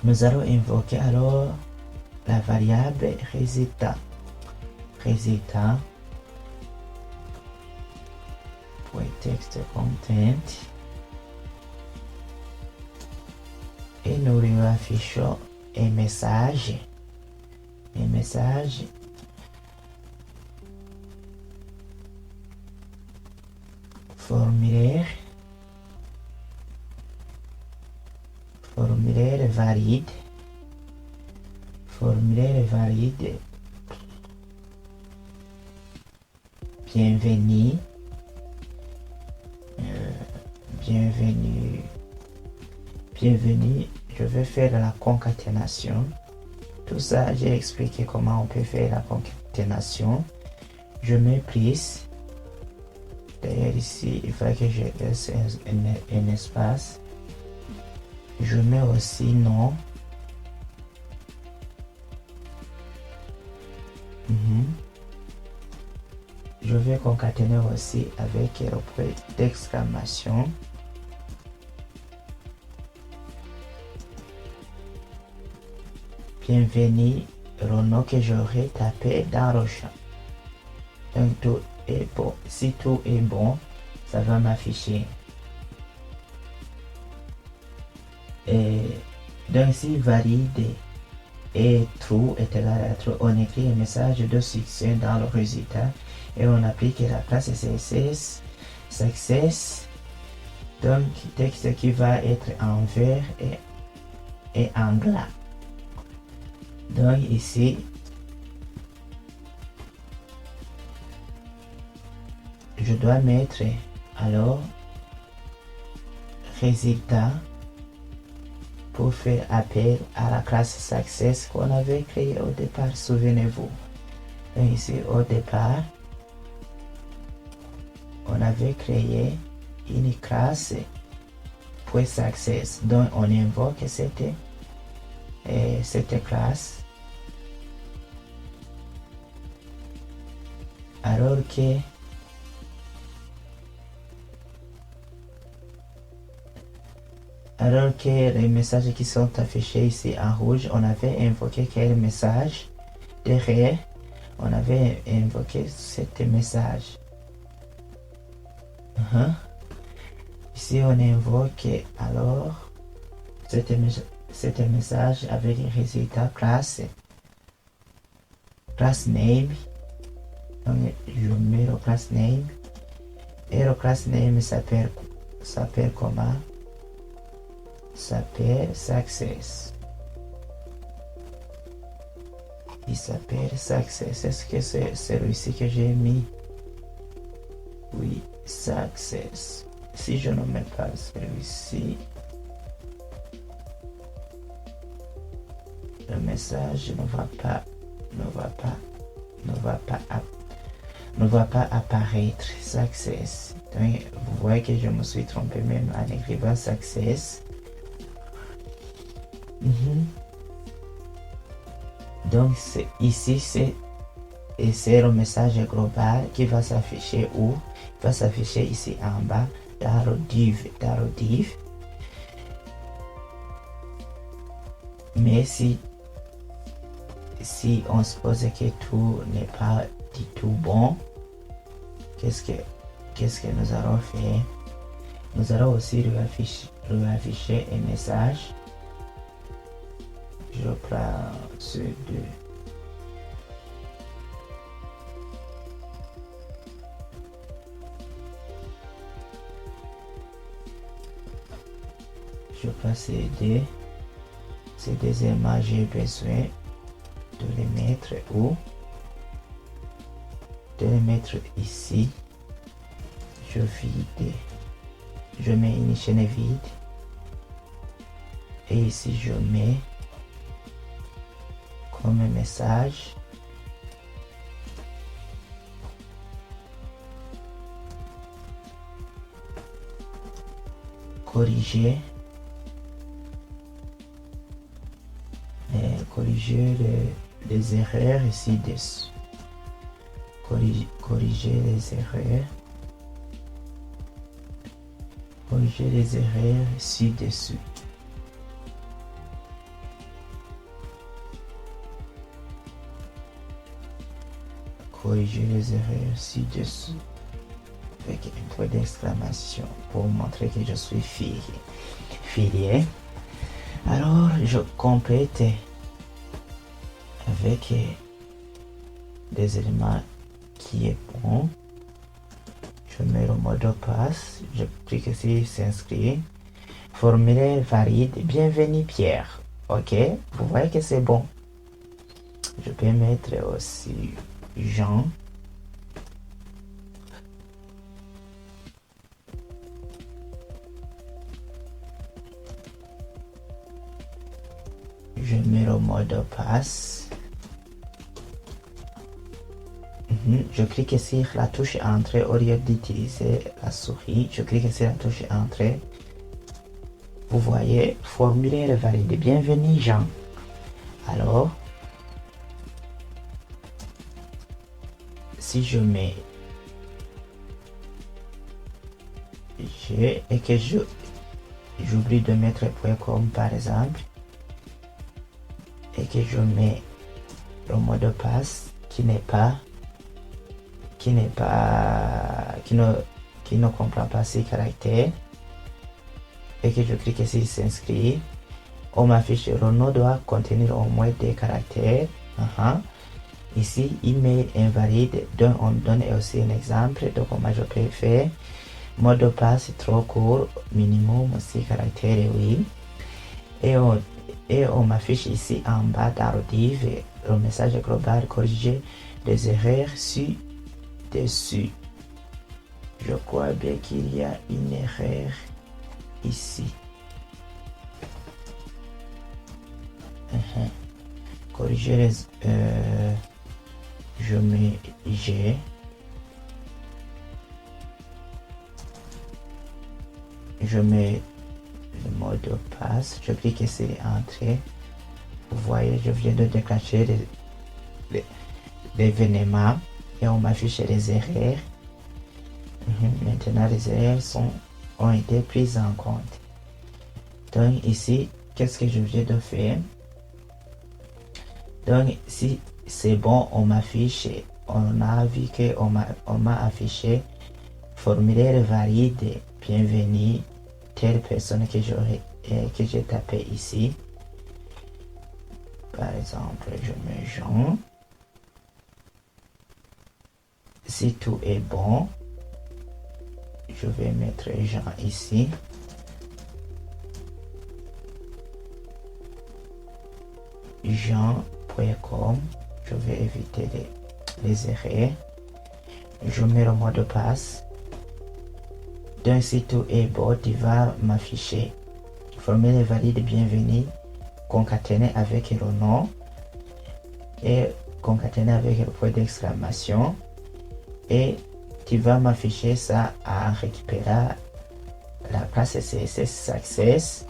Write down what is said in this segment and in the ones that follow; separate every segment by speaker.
Speaker 1: Nous allons invoquer alors la variable résultat. Résultat, texte content, et nous lui affichons un message. Formulaire valide. Bienvenue. Je vais faire la concaténation. Tout ça, j'ai expliqué comment on peut faire la concaténation. Je mets plus. D'ailleurs, ici, il faut que je laisse un espace. Je mets aussi nom. Je vais concaténer aussi avec le point d'exclamation. Bienvenue, le nom que j'aurais tapé dans le champ. Donc tout est bon. Si tout est bon, ça va m'afficher. Et donc si valide et true est égal à true, on écrit un message de succès dans le résultat et on applique la classe CSS success. Donc texte qui va être en vert et en gras. Donc ici, je dois mettre alors résultat pour faire appel à la classe success qu'on avait créée au départ, souvenez-vous. Donc ici au départ, on avait créé une classe pour success. Donc on invoque cette classe alors que les messages qui sont affichés ici en rouge, on avait invoqué quel message derrière, on avait invoqué ce message. Ici on invoque alors cet message avec un résultat classe name. Donc je mets le class name et le class name s'appelle comment? S'appelle success. Il s'appelle success. Est-ce que c'est celui-ci que j'ai mis? Oui, success. Si je ne mets pas celui-ci, le message ne va pas apparaître success. Donc vous voyez que je me suis trompé même en écrivant success. Donc ici c'est le message global qui va s'afficher où? Il va s'afficher ici en bas dans le div. Mais si on suppose que tout n'est pas du tout bon, qu'est-ce que nous allons faire? Nous allons aussi lui afficher un message. Je prends ce deux. Je prends ces deux images, j'ai besoin de les mettre où? De les mettre ici. Je vide. Je mets une chaîne vide. Et ici je mets comme message corriger les erreurs ici dessous. Corriger les erreurs ci-dessus. corriger les erreurs ci-dessous avec un point d'exclamation pour montrer que je suis filié. Alors, je complète avec des éléments qui est bon. Je mets le mot de passe, je clique ici s'inscrire. Formulaire valide, bienvenue Pierre. Ok, vous voyez que c'est bon. Je peux mettre aussi Jean. Je mets le mot de passe. Je clique sur la touche entrée au lieu d'utiliser la souris. Je clique sur la touche entrée. Vous voyez, formulaire validé. Bienvenue Jean. Alors, si je mets G et que j'oublie de mettre .com par exemple, et que je mets le mot de passe qui ne comprend pas ces caractères, et que je clique ici s'inscrire, on m'affiche le nom doit contenir au moins des caractères. Ici, email invalide, donc on donne aussi un exemple de comment je peux faire. Mot de passe trop court, minimum 6 caractères, oui. Et on m'affiche ici en bas dans le div le message global corriger les erreurs ci-dessus. Je crois bien qu'il y a une erreur ici. Corriger les... je mets G. Je mets le mot de passe. Je clique ici Entrée. Vous voyez, je viens de déclencher l'événement et on m'affiche les erreurs. Maintenant, les erreurs ont été prises en compte. Donc ici, qu'est-ce que je viens de faire? Donc si c'est bon, on m'affiche, on a vu qu'on m'a affiché formulaire valide, bienvenue, telle personne que j'ai tapé ici. Par exemple, je mets Jean. Si tout est bon, je vais mettre Jean ici. Jean.com. Je vais éviter les erreurs. Je mets le mot de passe. Donc si tout est bon, tu vas m'afficher formulaire valide, bienvenue, concaténé avec le nom et concaténé avec le point d'exclamation, et tu vas m'afficher ça en récupérant la classe CSS Success.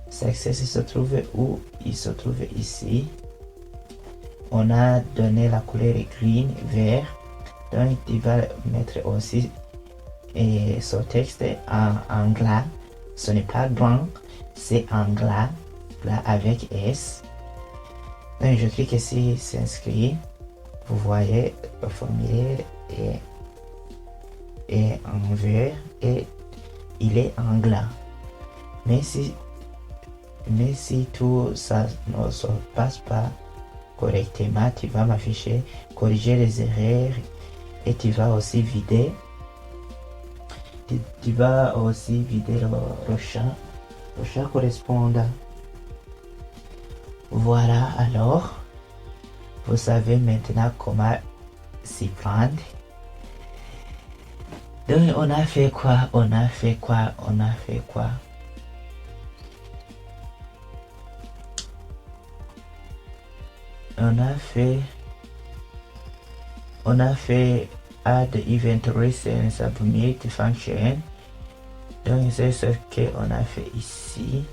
Speaker 1: Success, il se trouve où? Il se trouve ici. On a donné la couleur green, vert. Donc tu vas mettre aussi ce texte en anglais. Ce n'est pas blanc, c'est anglais, là avec S. Donc je clique ici s'inscrire. Vous voyez le formulaire est en vert et il est anglais. Mais si tout ça ne se passe pas correctement, tu vas m'afficher corriger les erreurs et tu vas aussi vider le champ correspondant. Voilà, alors vous savez maintenant comment s'y prendre. Donc on a fait quoi? On a fait add event recent submit function. Donc c'est ce qu'on a fait ici.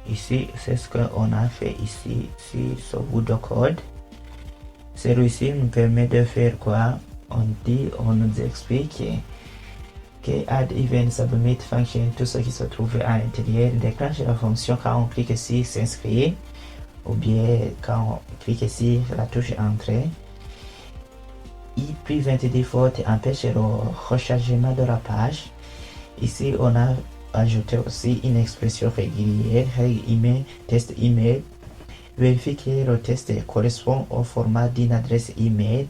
Speaker 1: Ici, c'est ce qu'on a fait ici, sur ce bout de code. Celui-ci nous permet de faire quoi? On nous explique que add event submit function, tout ce qui se trouve à l'intérieur, déclenche la fonction quand on clique sur s'inscrire ou bien quand on clique sur la touche entrée. Il prevent default empêche le rechargement de la page. Ici, on a ajouté aussi une expression régulière, email, test email. Vérifie que le test correspond au format d'une adresse email,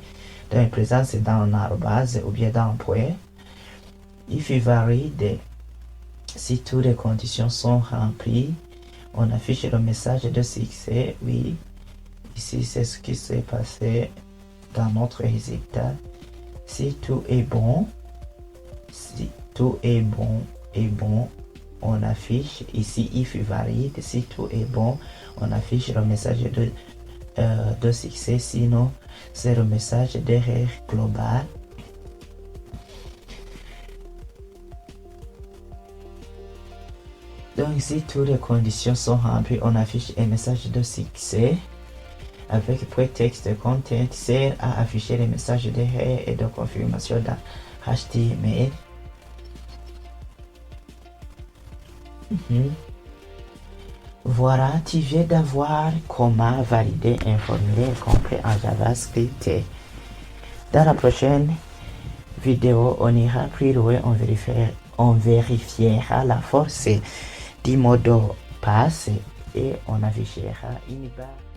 Speaker 1: donc présence dans un arrobase ou bien dans un point. If valide, si toutes les conditions sont remplies, on affiche le message de succès. Oui, ici c'est ce qui s'est passé dans notre résultat. Si tout est bon, on affiche ici if valide. Si tout est bon, on affiche le message de succès. Sinon, c'est le message d'erreur global. Donc, si toutes les conditions sont remplies, on affiche un message de succès avec prétexte content sert à afficher les messages d'erreur et de confirmation dans HTML. Voilà, tu viens d'avoir comment valider un formulaire complet en JavaScript. Dans la prochaine vidéo, on ira plus loin, on vérifiera la force du mot de passe et on affichera une barre.